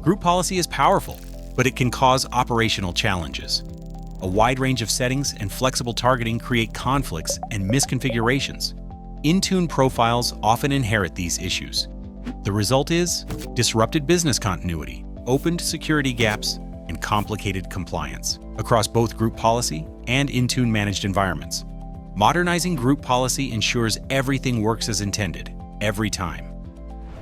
Group policy is powerful, but it can cause operational challenges. A wide range of settings and flexible targeting create conflicts and misconfigurations. Intune profiles often inherit these issues. The result is disrupted business continuity, opened security gaps, and complicated compliance across both group policy and Intune managed environments. Modernizing group policy ensures everything works as intended, every time.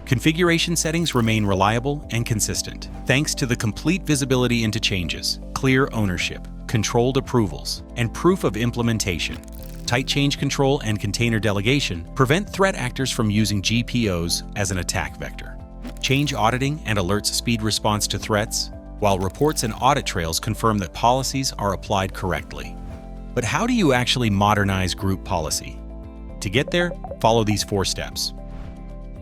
Configuration settings remain reliable and consistent, thanks to the complete visibility into changes, clear ownership, controlled approvals, and proof of implementation. Tight change control and container delegation prevent threat actors from using GPOs as an attack vector. Change auditing and alerts speed response to threats, while reports and audit trails confirm that policies are applied correctly. But how do you actually modernize group policy? To get there, follow these 4 steps.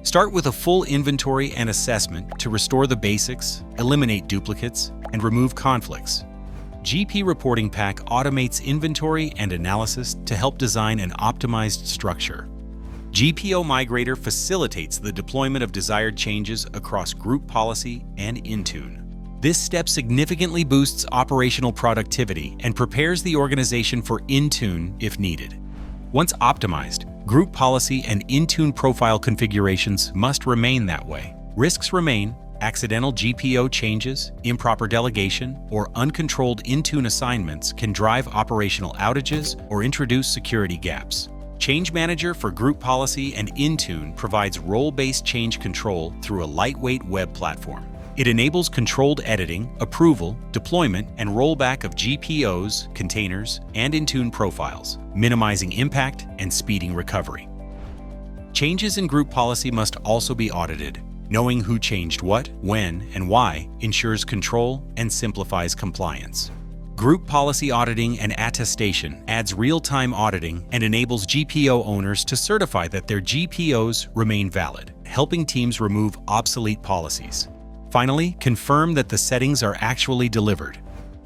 Start with a full inventory and assessment to restore the basics, eliminate duplicates, and remove conflicts. GP Reporting Pack automates inventory and analysis to help design an optimized structure. GPO Migrator facilitates the deployment of desired changes across group policy and Intune. This step significantly boosts operational productivity and prepares the organization for Intune if needed. Once optimized, group policy and Intune profile configurations must remain that way. Risks remain. Accidental GPO changes, improper delegation, or uncontrolled Intune assignments can drive operational outages or introduce security gaps. Change Manager for Group Policy and Intune provides role-based change control through a lightweight web platform. It enables controlled editing, approval, deployment, and rollback of GPOs, containers, and Intune profiles, minimizing impact and speeding recovery. Changes in group policy must also be audited. Knowing who changed what, when, and why ensures control and simplifies compliance. Group policy auditing and attestation adds real-time auditing and enables GPO owners to certify that their GPOs remain valid, helping teams remove obsolete policies. Finally, confirm that the settings are actually delivered.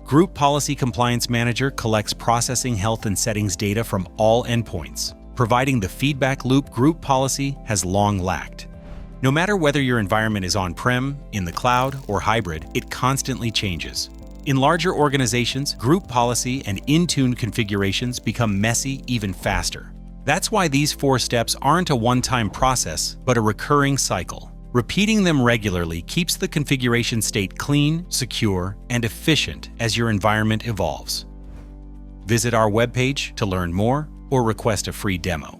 Group Policy Compliance Manager collects processing health and settings data from all endpoints, providing the feedback loop group policy has long lacked. No matter whether your environment is on-prem, in the cloud, or hybrid, it constantly changes. In larger organizations, group policy and Intune configurations become messy even faster. That's why these 4 steps aren't a one-time process, but a recurring cycle. Repeating them regularly keeps the configuration state clean, secure, and efficient as your environment evolves. Visit our webpage to learn more or request a free demo.